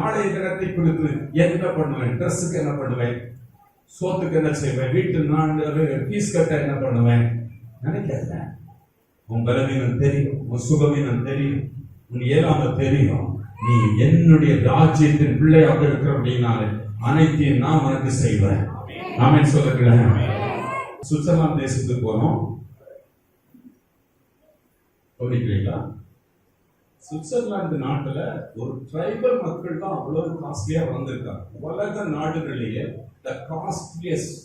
A: நாளைய தினத்தை குறித்து என்ன பண்ணுவேன்? ட்ரெஸ்ஸுக்கு என்ன பண்ணுவேன்? சோத்துக்கு என்ன செய்வேன்? வீட்டு ஃபீஸ் கட்ட என்ன பண்ணுவேன்? நினைக்காத. உன் பலவீனம் தெரியும், உன் சுகவீனம் தெரியும், உன் ஏழாம தெரியும். நீ என்னுடைய ராஜ்யத்தின் பிள்ளையாக இருக்கிற அப்படின்னாலே அனைத்தையும் நான் உனக்கு செய்வேன். ஆமென் சொல்லுகிறேன். சுவிட்சர்லாந்து தேசத்துக்கு போனோம். கவனிக்கிறீங்களா? சுவிட்சர்லாந்து நாட்டுல ஒரு ட்ரைபல் மக்கள் தான் அவ்வளவு காஸ்ட்லியா வந்திருக்காங்க. உலக நாடுகளிலேயே த காஸ்ட்லியஸ்ட்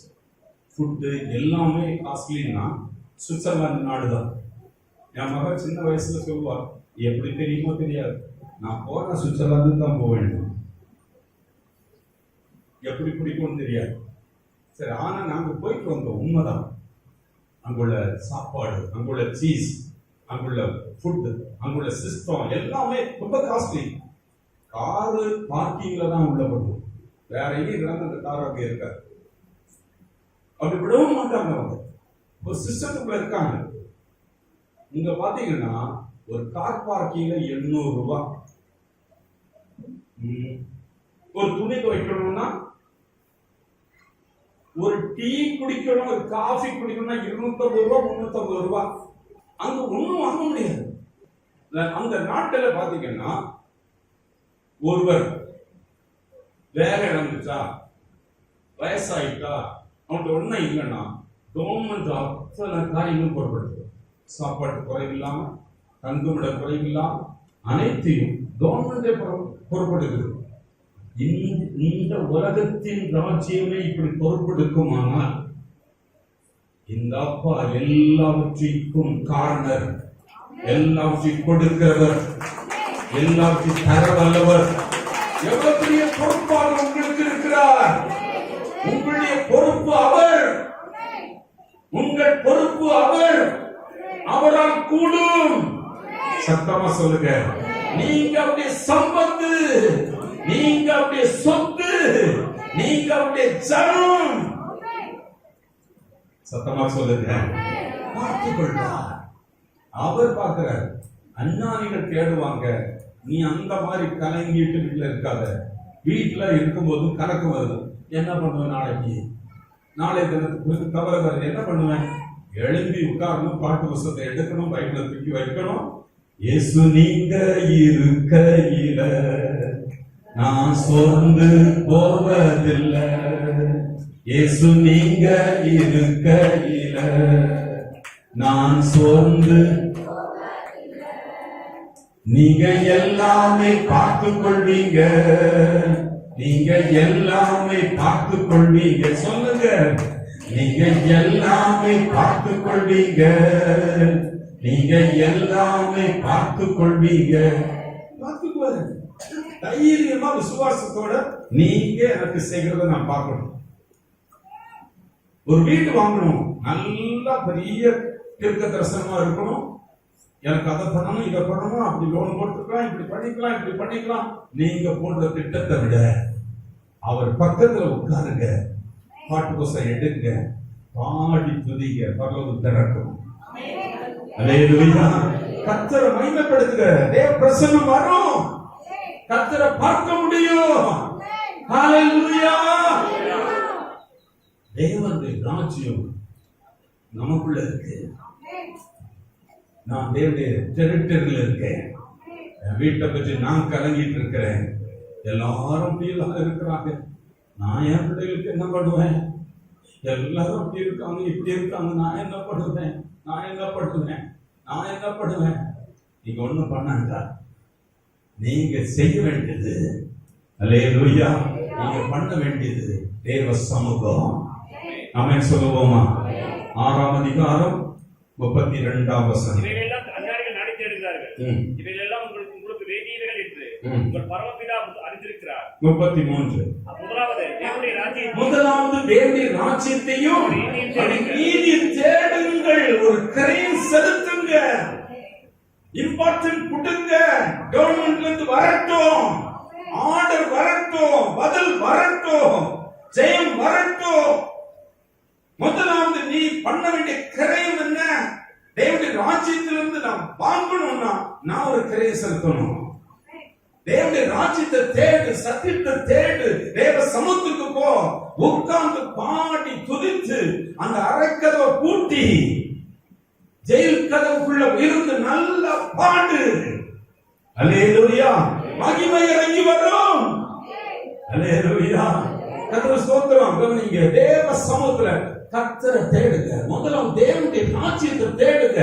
A: ஃபுட்டு எல்லாமே காஸ்ட்லின்னா சுவிட்சர்லாந்து நாடு தான். என் மகன் சின்ன வயசுல சொல்லுவார், எப்படி தெரியுமோ தெரியாது, நான் போன சுவிட்சர்லாந்து தான் போக வேண்டும். எப்படி பிடிக்கும்னு தெரியாது. சரி, ஆனா நாங்க போயிட்டு வந்தோம். உண்மைதான். அங்குள்ள சாப்பாடு, அங்குள்ள சீஸ், அங்குள்ள ஃபுட், அங்குள்ள சிஸ்டம் எல்லாமே ரொம்ப காஸ்ட்லி. காரு பார்க்கிங்ல தான் உள்ள போடுவோம், வேற எங்கேயும் கிடந்து அந்த கார் அங்கே இருக்காது. அப்படி விடவும் மாட்டாங்க. அவங்க ஒரு சிஸ்டத்துக்குள்ள இருக்காங்க. இங்க பாத்தீங்கன்னா ஒரு கார் பார்க்கிங்ல 800 ரூபாய். ஒரு துணி துவைக்கணும்னா, ஒரு டீ குடிக்கணும், ஒரு காஃபி குடிக்கணும்னா 250 ரூபாய் 350 ரூபாய். அங்க ஒண்ணும் வாங்க முடியாது. அந்த நாட்டுல பாத்தீங்கன்னா ஒருவர் வேலை இழந்துச்சா, வயசாயிட்டா, அவன்கிட்ட ஒண்ணும் இல்லைன்னா கவர்மெண்ட் அத்தனை காரியங்களும் பொருட்படுத்து. சாப்பாட்டு குறைவில்லாம, தங்குமிட குறைவில்லாம அனைத்தையும் கவர்மெண்டே பொறுப்படுகிறது. இந்த உலகத்தின் ராஜ்யமே இப்படி பொறுப்பெடுக்குமானால் இந்த அப்பா எல்லாவற்றிற்கும் காரணர், எல்லாவற்றையும் கொடுக்கிறவர், எல்லாவற்றையும் தர வல்லவர். எவ்வளவு பெரிய பொறுப்பாக உங்களுக்கு இருக்கிறார். உங்களுடைய பொறுப்பு அவர், உங்கள் பொறுப்பு அவர். அவரால் கூடும். சத்தமா சொல்லுங்க. நீங்க அவருடைய சம்பத்து, நீங்க அவருடைய சொத்து, நீங்க அவருடைய ஜனம். சத்தமா சொல்லுங்க. பார்த்துக்கொள்வார். அவர் பார்க்கிறார். அஞ்ஞானிகள் தேடுவாங்க. நீ அந்த மாதிரி கலங்கிட்டு வீட்டுல இருக்காத. வீட்டுல இருக்கும்போது கணக்கு வருது. என்ன பண்ணுவேன்? நாளை தினத்துக்கு தவற வருது. என்ன பண்ணுவேன்? எழும்பி உட்காரணும், பாட்டு புஸ்தகத்தை எடுக்கணும், பைபிளை தூக்கி வைக்கணும். இயேசு நீங்க இருக்கையில நான் சோர்ந்து போவதில்லை. இயேசு நீங்க இருக்கையில நான் சோர்ந்து, நீங்க எல்லாமே பார்த்துக் கொள்வீங்க, நீங்க எல்லாமே பார்த்துக் கொள்வீங்க. சொல்லுங்க, நீங்க எல்லாமே பார்த்துக் கொள்வீங்க, நீங்க எல்லாமே பார்த்துக் கொள்வீங்க. பார்த்துக்குவாரு. தைரியமா விசுவாசத்தோட நீங்க எனக்கு செய்கிறத நான் பார்க்கணும். ஒரு வீடு வாங்கணும், நல்லா பெரிய தீர்க்க தரிசனமா இருக்கணும். எனக்கு அதை பண்ணணும், இதை பண்ணணும், அப்படி லோன் போட்டுக்கலாம், இப்படி பண்ணிக்கலாம், இப்படி பண்ணிக்கலாம். நீங்க போன்ற திட்டத்தை விட அவர் பக்கத்துல உட்காருங்க, பாட்டு புஸ்தகம் எடுங்க, பாடி துதிங்க, பரலோகம் திறக்கும். அல்லேலூயா. கர்த்தரை மகிமைப்படுத்துங்க, தேவ பிரசன்னம் வரும், கர்த்தரை பார்க்க முடியும். ஹல்லேலூயா. தேவனுடைய ராஜ்யம் நமக்குள்ள இருக்கு. நான் தேவனுடைய டெரிட்டரியில் இருக்கேன். வீட்டை பற்றி நான் கலங்கிட்டு இருக்கிறேன். எல்லாரும் அப்படியெல்லாம் இருக்கிறாங்க. நான் என் பிள்ளைகளுக்கு என்ன பண்ணுவேன்? எல்லாரும் அப்படி இருக்காங்க, இப்படி இருக்காங்க. நான் என்ன பண்ணுவேன்? நான் என்ன பண்ணுவேன்? நான் என்ன பண்ணுவேன்? நீங்க ஒண்ணும் பண்ணாங்க. நீங்க செய்ய வேண்டியது, அல்லேலூயா, நீங்க பண்ண வேண்டியது தேவ சமூகம். ஆமென் சொல்லுவோமா? 6ஆம் அதிகாரம் 32ஆம் வசனம்.
C: இவைகளெல்லாம் அஞ்ஞானிகள் நாடி தேடுகிறார்கள். இவைகளெல்லாம் உங்களுக்கு வேண்டியவைகள் என்று உங்கள் பரமபிதா அறிந்திருக்கிறார். 33. முதலாவது தேவனுடைய ராஜ்யத்தையும் நீதி தேடுங்கள். ஒரு கிரைம் செலுத்துங்க, இம்பார்ட்டன்ட் கொடுங்க. கவர்மெண்ட்ல இருந்து வரட்டும், ஆர்டர் வரட்டும், பதில் வரட்டும், ஜெயம் வரட்டும். முதலாவது நீ பண்ண வேண்டிய கிரையம் என்ன? தேவனுடைய ராஜ்யத்திலிருந்து நாம் வாங்கணும்னா நான் ஒரு கிரையம் செலுத்தணும். தேவனுடைய ராஜ்யத்தை தேடு, சத்தியத்தை தேடு, தேவ சமூகத்துக்கு போ, உட்கார்ந்து பாடி துதித்து அந்த அறைக்கதவை பூட்டி ஜெயில் கதவுக்குள்ள இருந்து நல்லா பாடு. அல்லேலூயா. மகிமை இறங்கி வரும். அல்லேலூயா. கர்த்தரை ஸ்தோத்திரம். கவனிங்க, தேவ சமூகத்துல கர்த்தரை தேடுங்க. முதல்ல தேவனுடைய ராஜ்யத்தை தேடுங்க.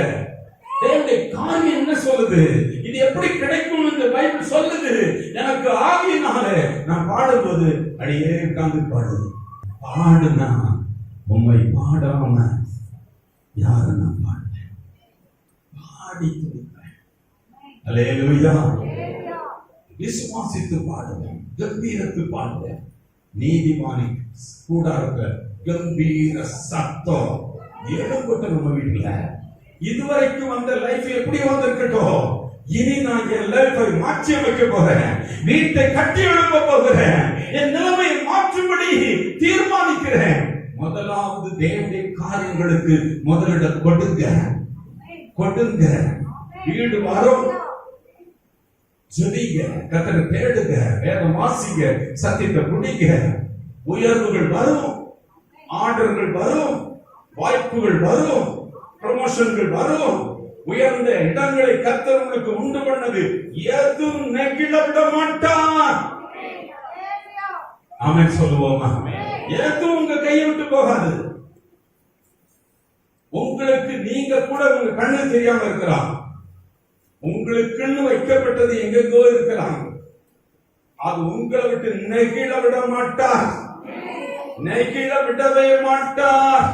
C: தேவனுடைய காரியம் என்ன சொல்லுது? இது எப்படி கிடைக்கும் என்று பைபிள் சொல்லுது. எனக்கு ஆவியினாலே நான் பாடும்போது அடியே உட்கார்ந்து பாடு. பாடுனா உண்மை பாடாம யாரு நான் பாடுறேன், பாடி துதிப்பேன். அல்லேலூயா. விசுவாசித்து பாடுவேன், கம்பீரத்து பாடுவேன். நீதிமானி கூடாரத்துல கம்பீர சத்தம் ஏகப்பட்ட நம்ம வீட்டுல. இதுவரைக்கும் வந்த லைஃப் எப்படி வந்திருக்கட்டும், இனி நான் என் லைஃபை மாற்றி அமைக்க போகிறேன், வீட்டை கட்டி எழுப்ப போகிறேன், என் நிலைமையை மாற்றும்படி தீர்மானிக்கிறேன். முதலாவது தேவனுடைய காரியங்களுக்கு முதலிடம் கொடுங்க, கொடுங்க. வீடு வரும், ஜெபிங்க, கர்த்தரை தேடுங்க, வேதம் வாசிங்க, சத்தியத்தை குடிங்க. உயர்வுகள் வரும், ஆர்டர்கள் வரும், வாய்ப்புகள் வரும், ப்ரமோஷன்கள் வரும். உயர்ந்த இடங்களை கர்த்தர் உங்களுக்கு உண்டு பண்ணது எதுவும் நெகிழ விட மாட்டார். ஆமென் சொல்லுவோமா? எதுவும் உங்க கையை விட்டு போகாது. உங்களுக்கு நீங்க கூட உங்க கண்ணு தெரியாம இருக்கலாம், உங்களுக்குன்னு வைக்கப்பட்டது எங்கெங்கோ இருக்கலாம். அது உங்களை விட்டு நெகிழ விட மாட்டார், நெகிழ விடவே மாட்டார்.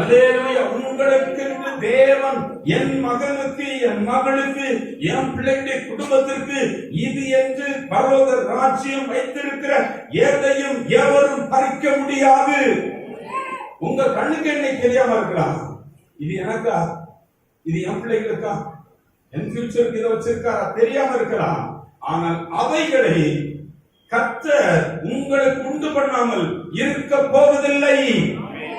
C: அல்லேலூயா. உங்களுக்கு தேவன் என் மகனுக்கு, என் மகளுக்கு, என் பிள்ளைகளுடைய குடும்பத்திற்கு இது என்று பரலோக ராஜ்யம் வைத்திருக்கிற எதையும் எவரும் பறிக்க முடியாது. உங்க கண்ணுக்கு என்னை தெரியாம இருக்கலாம், இது எனக்கா, இது என் பிள்ளைகளுக்கா, என் ஃபியூச்சருக்கு இதை வச்சிருக்காரா தெரியாம இருக்கலாம். ஆனால் அவைகளை கர்த்தர் உங்களுக்கு உண்டு பண்ணாமல் இருக்க போவதில்லை,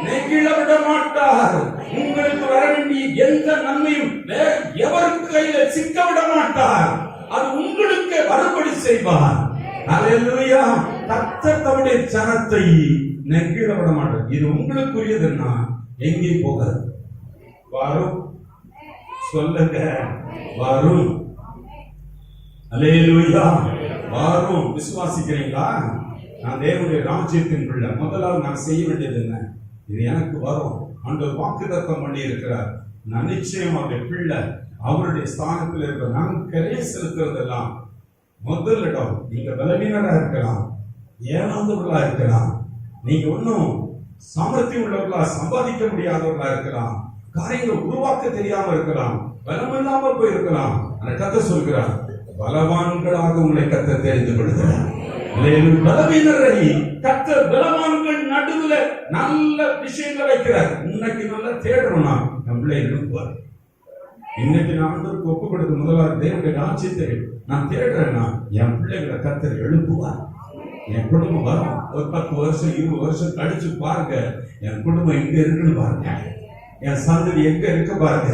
C: நெகிழ விட மாட்டார். உங்களுக்கு வர வேண்டிய எந்த நன்மையும் வேற எவருக்கு கையில சிக்க விட மாட்டார். அது உங்களுக்கு வரும்படி செய்வார். அல்லேலூயா. கர்த்தர் தம்முடைய ஜனத்தை நெகிழ விட மாட்டார். இது உங்களுக்குரியதுன்னா எங்கே போகாது, வரும். சொல்லுங்க, வரும். அல்லேலூயா.
A: வரும். விசுவாசிக்கிறீங்களா? நான் தேவனுடைய ராஜ்யத்தின் பிள்ளை. முதலாவது நான் செய்ய வேண்டியது என்ன? இது எனக்கு வரும். ஆண்டவர் வாக்குத்தத்தம் பண்ணி இருக்கிறார். நான் நிச்சயம் அவருடைய பிள்ளை, அவருடைய ஸ்தானத்தில் இருக்கிற நான் கரையை செலுத்துறதெல்லாம் முதல் இடம். நீங்க பலவீனரா இருக்கலாம், ஏனாந்தவர்களா இருக்கலாம், நீங்க ஒன்னும் சாமர்த்தியம் உள்ளவர்களா, சம்பாதிக்க முடியாதவர்களா இருக்கலாம், காரியங்களை உருவாக்க தெரியாம இருக்கலாம், பலமில்லாம போயிருக்கலாம். ஆனா கர்த்தர் சொல்கிறார், பலவான்களாக உங்களை கர்த்தர் தெரிந்து கொள்கிறார். பலவீனரை கர்த்தர் பலவான்கள் நடுவுல நல்ல விஷயங்களை வைக்கிறார். இன்னைக்கு நல்லா தேடுறோம்னா நம்மளே எழுப்புவார். இன்னைக்கு நான் ஆண்டவருக்கு ஒப்பு கொடுத்த முதலாவது தேவனுடைய ராஜ்யத்தை நான் தேடுறேன்னா என் பிள்ளைகளை கர்த்தர் எழுப்புவார். என் குடும்பம் வரும். ஒரு 10 வருஷம் 20 வருஷம் கழிச்சு பாருங்க, என் குடும்பம் எங்க இருக்குன்னு பாருங்க, என் சந்ததி எங்க இருக்கு பாருங்க.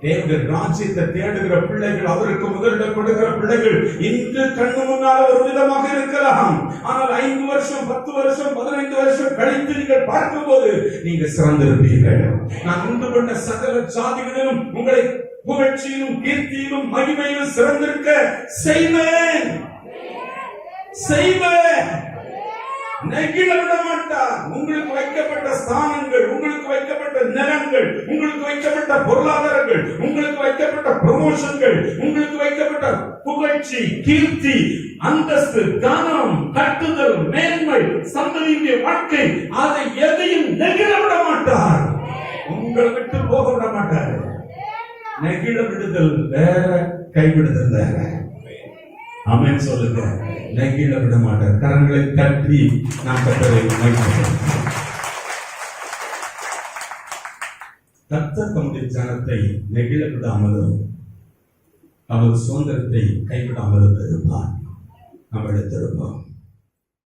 A: தேவனுடைய ராஜ்யத்தை தேடுகிற பிள்ளைகள், அவருக்கு முதலிடம் கொடுக்கிற பிள்ளைகள் இன்று கண்ணு முன்னால் ஒரு விதமாக இருக்கலாம். ஆனால் 5 வருஷம் 10 வருஷம் 15 வருஷம் கழித்து நீங்கள் பார்க்கும் போது நீங்க சிறந்திருப்பீர்கள். நான் உண்டு பண்ண சகல ஜாதிகளிலும் உங்களை புகழ்ச்சியிலும் கீர்த்தியிலும் மகிமையிலும் சிறந்திருக்க செய்வேன். நெகிழ விட மாட்டார். உங்களுக்கு வைக்கப்பட்ட ஸ்தானங்கள், உங்களுக்கு வைக்கப்பட்ட நிலங்கள், உங்களுக்கு வைக்கப்பட்ட பொருளாதாரங்கள், உங்களுக்கு வைக்கப்பட்ட ப்ரமோஷன்கள், உங்களுக்கு வைக்கப்பட்ட புகழ்ச்சி, கீர்த்தி, அந்தஸ்து, கனம், கட்டுதல், மேன்மை, சந்ததியுடைய வாழ்க்கை, அதை எதையும் நெகிழ விட மாட்டார். உங்களை விட்டு போக விட மாட்டார். நெகிழ விடுதல் வேற, கைவிடுதல் வேற. ஆமென் சொல்லுங்க. நெகிழ விட மாட்டார். கரங்களை தட்டி நாம் கர்த்தரை மகிழ்கிறோம். கர்த்தர் தம்முடைய ஜனத்தை நெகிழ விடாமலும் அவர் சுதந்திரத்தை கைவிடாமலும் இருப்பார். நாம் எடுத்திருப்போம்.